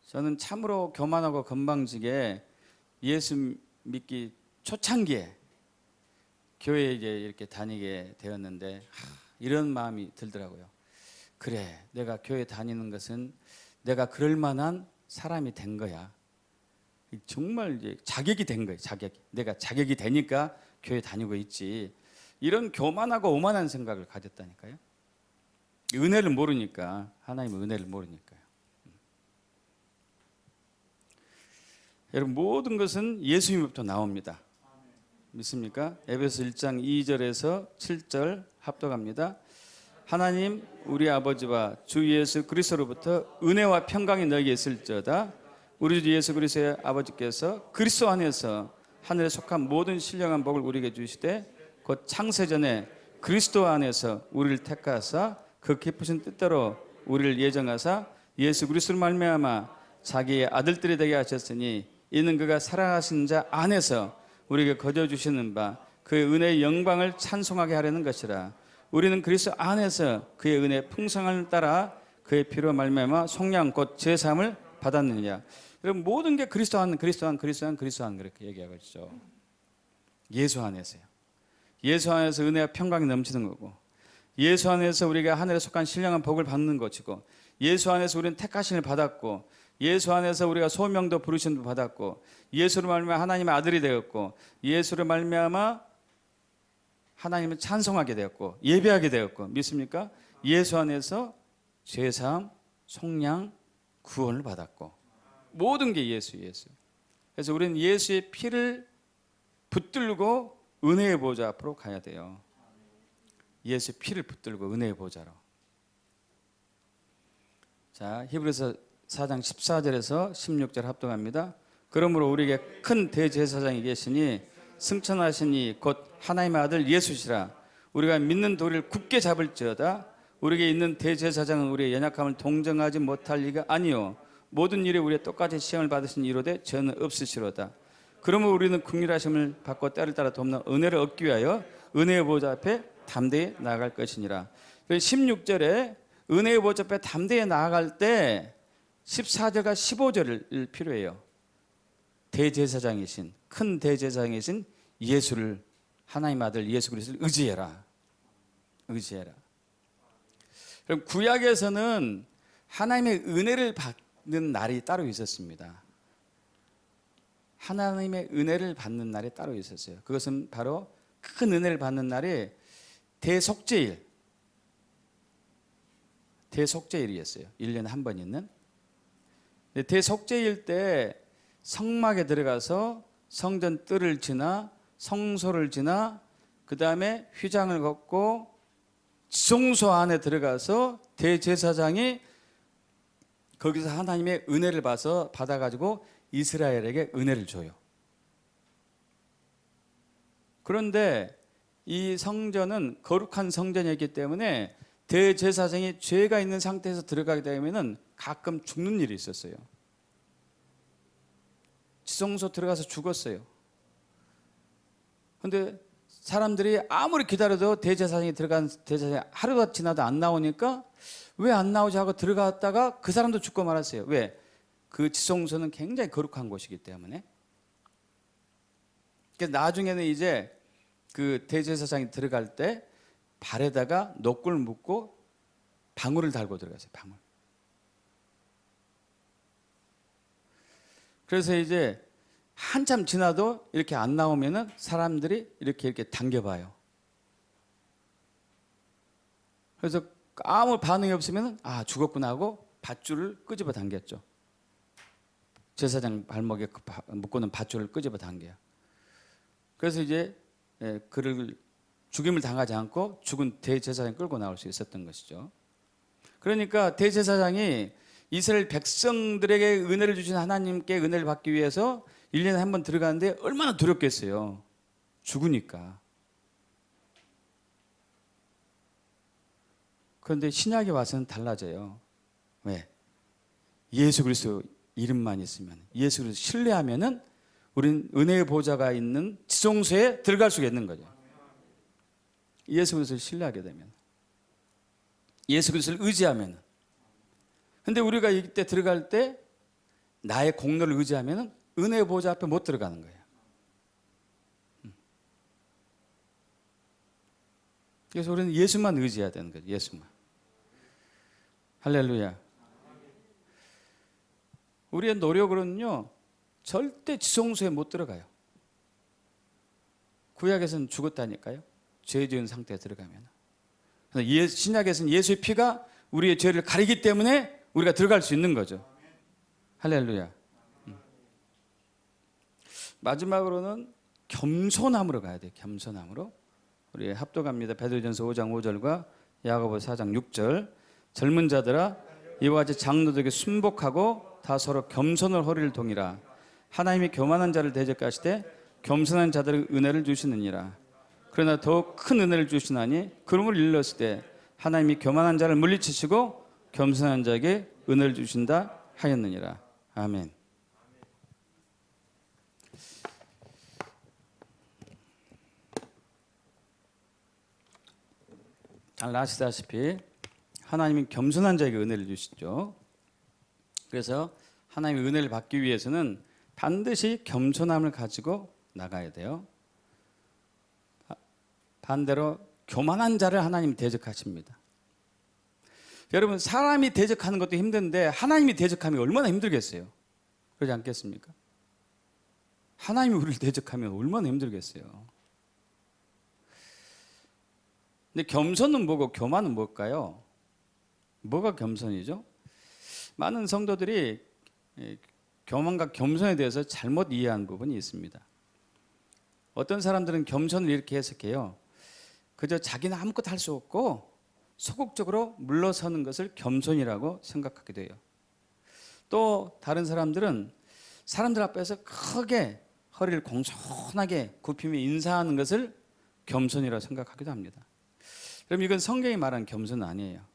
저는 참으로 교만하고 건방지게 예수 믿기 초창기에 교회에 이제 이렇게 다니게 되었는데 이런 마음이 들더라고요. 그래, 내가 교회 다니는 것은 내가 그럴 만한 사람이 된 거야. 정말 이제 자격이 된 거예요. 내가 자격이 되니까 교회 다니고 있지. 이런 교만하고 오만한 생각을 가졌다니까요. 은혜를 모르니까. 하나님의 은혜를 모르니까요. 여러분 모든 것은 예수님부터 나옵니다. 믿습니까? 에베소 1장 2절에서 7절 합독합니다. 하나님 우리 아버지와 주 예수 그리스도로부터 은혜와 평강이 너희에게 있을지어다. 우리 주 예수 그리스도의 아버지께서 그리스도 안에서 하늘에 속한 모든 신령한 복을 우리에게 주시되 곧 창세전에 그리스도 안에서 우리를 택하사 그 깊으신 뜻대로 우리를 예정하사 예수 그리스도로 말미암아 자기의 아들들이 되게 하셨으니 이는 그가 사랑하신 자 안에서 우리에게 거저 주시는 바 그의 은혜의 영광을 찬송하게 하려는 것이라. 우리는 그리스도 안에서 그의 은혜의 풍성함을 따라 그의 피로 말미암아 속량 곧 제사함을 받았느니라. 여러분 모든 게 그리스도 안 그렇게 얘기하고 있죠. 예수 안에서요. 예수 안에서 은혜와 평강이 넘치는 거고, 예수 안에서 우리가 하늘에 속한 신령한 복을 받는 것이고, 예수 안에서 우리는 택하심을 받았고, 예수 안에서 우리가 소명도 부르심도 받았고, 예수로 말미암아 하나님의 아들이 되었고, 예수로 말미암아 하나님을 찬송하게 되었고 예배하게 되었고, 믿습니까? 예수 안에서 죄사함, 속량, 구원을 받았고, 모든 게 예수. 그래서 우리는 예수의 피를 붙들고 은혜의 보좌 앞으로 가야 돼요. 예수의 피를 붙들고 은혜의 보좌로. 자, 히브리서 4장 14절에서 16절 합독합니다. 그러므로 우리에게 큰 대제사장이 계시니 승천하시니 곧 하나님의 아들 예수시라. 우리가 믿는 도리를 굳게 잡을지어다. 우리에게 있는 대제사장은 우리의 연약함을 동정하지 못할 리가 아니요 모든 일에 우리의 똑같이 시험을 받으신 이로되 저는 없으시로다. 그러므로 우리는 긍휼하심을 받고 때를 따라 돕는 은혜를 얻기 위하여 은혜의 보좌 앞에 담대히 나아갈 것이니라. 16절에 은혜의 보좌 앞에 담대히 나아갈 때 14절과 15절을 필요해요. 대제사장이신, 큰 대제사장이신 예수를, 하나님 아들 예수 그리스도를 의지해라. 그럼 구약에서는 하나님의 은혜를 받는 날이 따로 있었습니다. 하나님의 은혜를 받는 날이 따로 있었어요. 그것은 바로 큰 은혜를 받는 날이 대속죄일이었어요. 1년에 한 번 있는. 대속죄일 때 성막에 들어가서 성전 뜰을 지나 성소를 지나 그 다음에 휘장을 걷고 지성소 안에 들어가서 대제사장이 거기서 하나님의 은혜를 받아가지고 이스라엘에게 은혜를 줘요. 그런데 이 성전은 거룩한 성전이었기 때문에 대제사장이 죄가 있는 상태에서 들어가게 되면 가끔 죽는 일이 있었어요. 지성소 들어가서 죽었어요. 그런데 사람들이 아무리 기다려도 대제사장이 들어간 대제사장이 하루가 지나도 안 나오니까 왜 안 나오지 하고 들어갔다가 그 사람도 죽고 말았어요. 왜? 그 지성소는 굉장히 거룩한 곳이기 때문에. 그래서 나중에는 이제 그 대제사장이 들어갈 때 발에다가 노골 묶고 방울을 달고 들어갔어요. 방울. 그래서 이제 한참 지나도 이렇게 안 나오면은 사람들이 이렇게 당겨봐요. 그래서 아무 반응이 없으면 죽었구나 하고 밧줄을 끄집어 당겼죠. 제사장 발목에 묶고는 밧줄을 끄집어 당겨요. 그래서 이제 그를 죽임을 당하지 않고 죽은 대제사장을 끌고 나올 수 있었던 것이죠. 그러니까 대제사장이 이스라엘 백성들에게 은혜를 주신 하나님께 은혜를 받기 위해서 1년에 한 번 들어가는데 얼마나 두렵겠어요. 죽으니까. 그런데 신약에 와서는 달라져요. 왜? 예수 그리스도 이름만 있으면, 예수 그리스도 신뢰하면은 우리는 은혜의 보좌가 있는 지성소에 들어갈 수가 있는 거죠. 예수 그리스도를 신뢰하게 되면, 예수 그리스도를 의지하면. 근데 우리가 이때 들어갈 때 나의 공로를 의지하면 은혜의 보좌 앞에 못 들어가는 거예요. 그래서 우리는 예수만 의지해야 되는 거죠. 예수만. 할렐루야. 우리의 노력으로는요 절대 지성소에 못 들어가요. 구약에서는 죽었다니까요. 죄 지은 상태에 들어가면. 신약에서는 예수의 피가 우리의 죄를 가리기 때문에 우리가 들어갈 수 있는 거죠. 할렐루야. 마지막으로는 겸손함으로 가야 돼요. 겸손함으로. 우리 합독합니다. 베드로전서 5장 5절과 야고보 4장 6절. 젊은 자들아 이와 같이 장로들에게 순복하고 다 서로 겸손을 허리를 동이라. 하나님이 교만한 자를 대적하시되 겸손한 자들에게 은혜를 주시느니라. 그러나 더욱 큰 은혜를 주시나니 그rum을 일렀을 때 하나님이 교만한 자를 물리치시고 겸손한 자에게 은혜를 주신다 하였느니라. 아멘. 잘 아시다시피 하나님이 겸손한 자에게 은혜를 주시죠. 그래서 하나님의 은혜를 받기 위해서는 반드시 겸손함을 가지고 나가야 돼요. 반대로 교만한 자를 하나님이 대적하십니다. 여러분, 사람이 대적하는 것도 힘든데 하나님이 대적하면 얼마나 힘들겠어요? 그러지 않겠습니까? 하나님이 우리를 대적하면 얼마나 힘들겠어요? 근데 겸손은 뭐고 교만은 뭘까요? 뭐가 겸손이죠? 많은 성도들이 교만과 겸손에 대해서 잘못 이해한 부분이 있습니다. 어떤 사람들은 겸손을 이렇게 해석해요. 그저 자기는 아무것도 할 수 없고 소극적으로 물러서는 것을 겸손이라고 생각하기도 해요. 또 다른 사람들은 사람들 앞에서 크게 허리를 공손하게 굽히며 인사하는 것을 겸손이라고 생각하기도 합니다. 그럼 이건 성경이 말하는 겸손은 아니에요.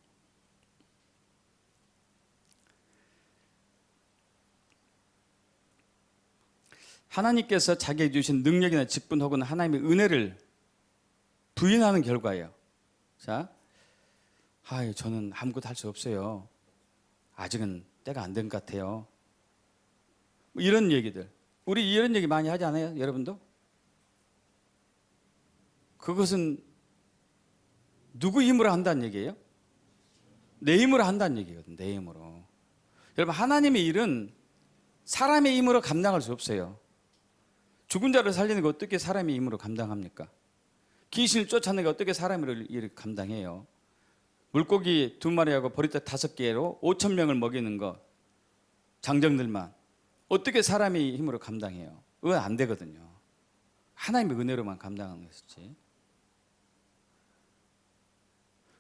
하나님께서 자기에게 주신 능력이나 직분 혹은 하나님의 은혜를 부인하는 결과예요. 자, 저는 아무것도 할 수 없어요. 아직은 때가 안 된 것 같아요. 뭐 이런 얘기들. 우리 이런 얘기 많이 하지 않아요? 여러분도? 그것은 누구 힘으로 한다는 얘기예요? 내 힘으로 한다는 얘기거든요. 내 힘으로. 여러분, 하나님의 일은 사람의 힘으로 감당할 수 없어요. 죽은 자를 살리는 거 어떻게 사람의 힘으로 감당합니까? 귀신을 쫓아내는 거 어떻게 사람의 일을 감당해요? 물고기 2마리하고 보리떡 5개로 5,000명을 먹이는 거 장정들만 어떻게 사람의 힘으로 감당해요? 그건 안 되거든요. 하나님의 은혜로만 감당하는 것이지.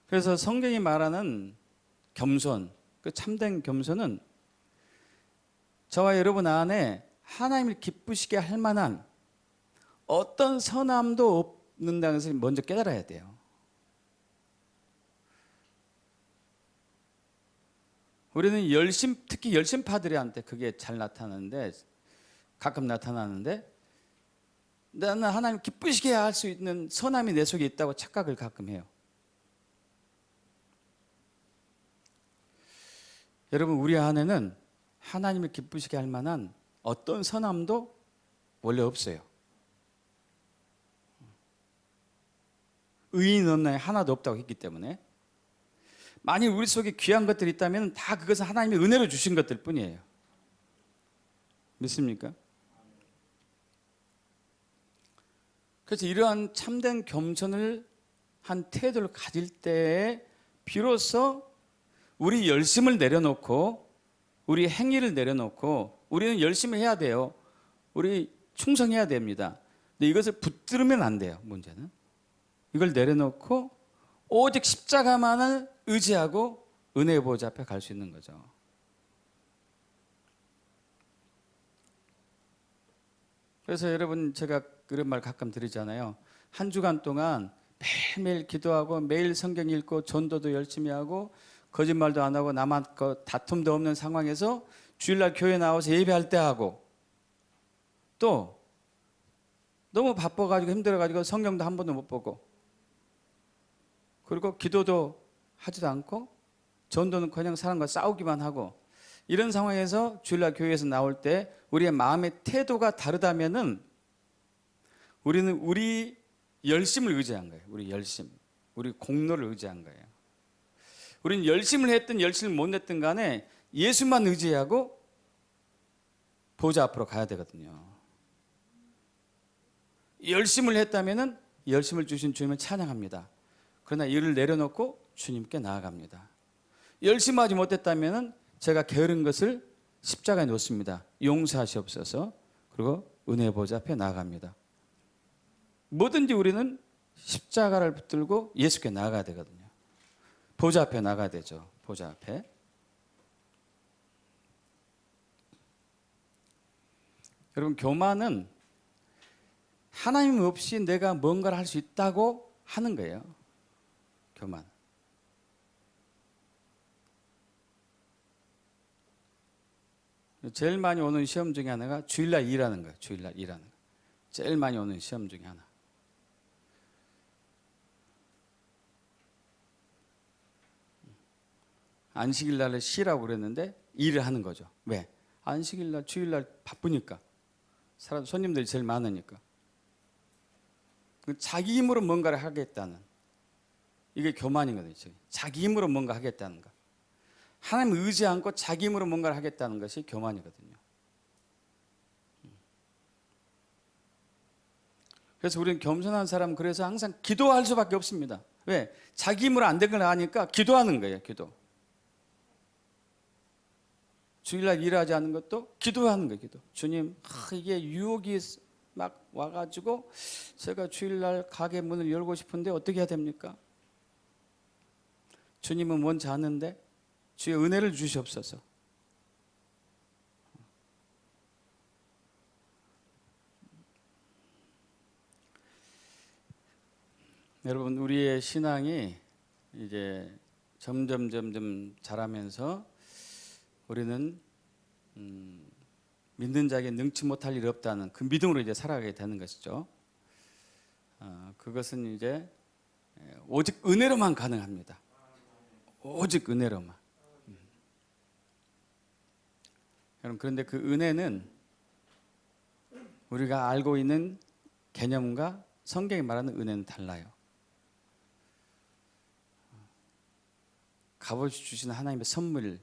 그래서 성경이 말하는 겸손, 그 참된 겸손은 저와 여러분 안에 하나님을 기쁘시게 할 만한 어떤 선함도 없는다는 것을 먼저 깨달아야 돼요. 우리는 특히 열심파들한테 그게 잘 나타나는데, 가끔 나타나는데, 나는 하나님 기쁘시게 할 수 있는 선함이 내 속에 있다고 착각을 가끔 해요. 여러분, 우리 안에는 하나님을 기쁘시게 할 만한 어떤 선함도 원래 없어요. 의인 없나요? 하나도 없다고 했기 때문에. 만일 우리 속에 귀한 것들이 있다면 다 그것은 하나님의 은혜로 주신 것들 뿐이에요. 믿습니까? 그래서 이러한 참된 겸손을 한 태도를 가질 때에 비로소 우리 열심을 내려놓고 우리 행위를 내려놓고 우리는 열심히 해야 돼요. 우리 충성해야 됩니다. 근데 이것을 붙들으면 안 돼요. 문제는 이걸 내려놓고 오직 십자가만을 의지하고 은혜의 보좌 앞에 갈 수 있는 거죠. 그래서 여러분, 제가 그런 말 가끔 드리잖아요. 한 주간 동안 매일매일 기도하고 매일 성경 읽고 전도도 열심히 하고 거짓말도 안 하고 남한테 다툼도 없는 상황에서 주일날 교회 나와서 예배할 때 하고 또 너무 바빠가지고 힘들어가지고 성경도 한 번도 못 보고 그리고 기도도 하지도 않고 전도는 그냥 사람과 싸우기만 하고 이런 상황에서 주일날 교회에서 나올 때 우리의 마음의 태도가 다르다면은 우리는 우리 열심을 의지한 거예요. 우리 열심, 우리 공로를 의지한 거예요. 우리는 열심을 했든 열심을 못 냈든 간에 예수만 의지하고 보좌 앞으로 가야 되거든요. 열심을 했다면은 열심을 주신 주님을 찬양합니다. 그러나 이를 내려놓고 주님께 나아갑니다. 열심하지 못했다면은 제가 게으른 것을 십자가에 놓습니다. 용서하시옵소서. 그리고 은혜의 보좌 앞에 나아갑니다. 뭐든지 우리는 십자가를 붙들고 예수께 나가야 되거든요. 보좌 앞에 나가야 되죠. 보좌 앞에. 여러분, 교만은 하나님 없이 내가 뭔가를 할 수 있다고 하는 거예요. 교만. 제일 많이 오는 시험 중에 하나가 주일날 일하는 거예요. 주일날 일하는 거. 제일 많이 오는 시험 중에 하나. 안식일날을 쉬라고 그랬는데 일을 하는 거죠. 왜? 안식일날, 주일날 바쁘니까. 사람 손님들이 제일 많으니까. 자기 힘으로 뭔가를 하겠다는, 이게 교만이거든요. 자기 힘으로 뭔가 하겠다는 거. 하나님 의지 않고 자기 힘으로 뭔가를 하겠다는 것이 교만이거든요. 그래서 우리는 겸손한 사람은 그래서 항상 기도할 수밖에 없습니다. 왜? 자기 힘으로 안 된 걸 아니까 기도하는 거예요. 기도. 주일날 일하지 않는 것도 기도하는 거예요. 기도. 주님, 이게 유혹이 막 와가지고 제가 주일날 가게 문을 열고 싶은데 어떻게 해야 됩니까? 주님은 뭔지 아는데 주의 은혜를 주시옵소서. 여러분, 우리의 신앙이 이제 점점 자라면서 우리는 믿는 자에게 능치 못할 일이 없다는 그 믿음으로 이제 살아가게 되는 것이죠. 그것은 이제 오직 은혜로만 가능합니다. 오직 은혜로만. 여러분, 그런데 그 은혜는 우리가 알고 있는 개념과 성경이 말하는 은혜는 달라요. 값없이 주시는 하나님의 선물,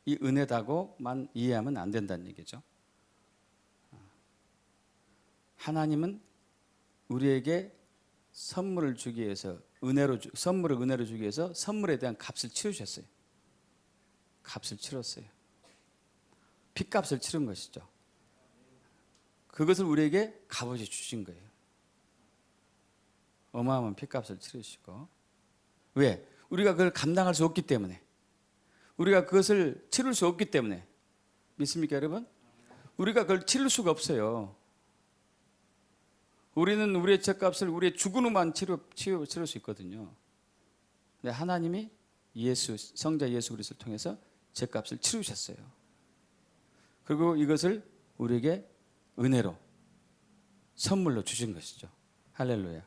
이 은혜다고만 이해하면 안 된다는 얘기죠. 하나님은 우리에게 선물을 주기 위해서 선물을 은혜로 주기 위해서 선물에 대한 값을 치르셨어요. 값을 치렀어요. 핏값을 치른 것이죠. 그것을 우리에게 값없이 주신 거예요. 어마어마한 핏값을 치르시고. 왜? 우리가 그걸 감당할 수 없기 때문에, 우리가 그것을 치를 수 없기 때문에. 믿습니까, 여러분? 우리가 그걸 치를 수가 없어요. 우리는 우리의 죄값을 우리의 죽음으로만 치를 수 있거든요. 근데 하나님이 성자 예수 그리스도를 통해서 죄값을 치르셨어요. 그리고 이것을 우리에게 은혜로, 선물로 주신 것이죠. 할렐루야.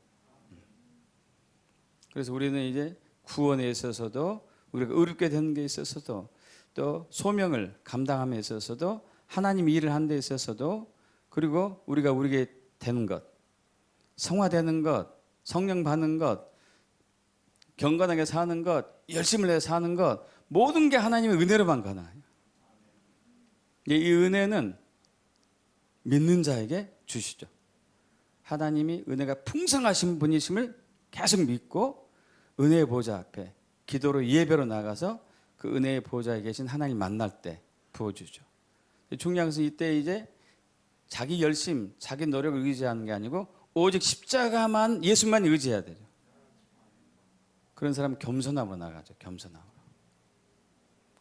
그래서 우리는 이제 구원에 있어서도, 우리가 의롭게 되는 데 있어서도, 또 소명을 감당함에 있어서도, 하나님 일을 하는 데 있어서도, 그리고 우리가 되는 것, 성화되는 것, 성령 받는 것, 경건하게 사는 것, 열심을 내서 사는 것, 모든 게 하나님의 은혜로만 가능해요. 이 은혜는 믿는 자에게 주시죠. 하나님이 은혜가 풍성하신 분이심을 계속 믿고 은혜의 보좌 앞에 기도로 예배로 나가서 그 은혜의 보좌에 계신 하나님 만날 때 부어주죠. 중요한 것은 이때 이제 자기 열심, 자기 노력을 의지하는 게 아니고 오직 십자가만, 예수만 의지해야 되죠. 그런 사람은 겸손함으로 나가죠. 겸손함으로.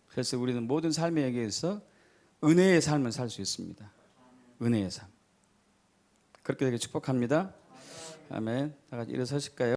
그래서 우리는 모든 삶의 얘기에서 은혜의 삶을 살 수 있습니다. 은혜의 삶. 그렇게 되게 축복합니다. 아멘. 다 같이 일어서실까요?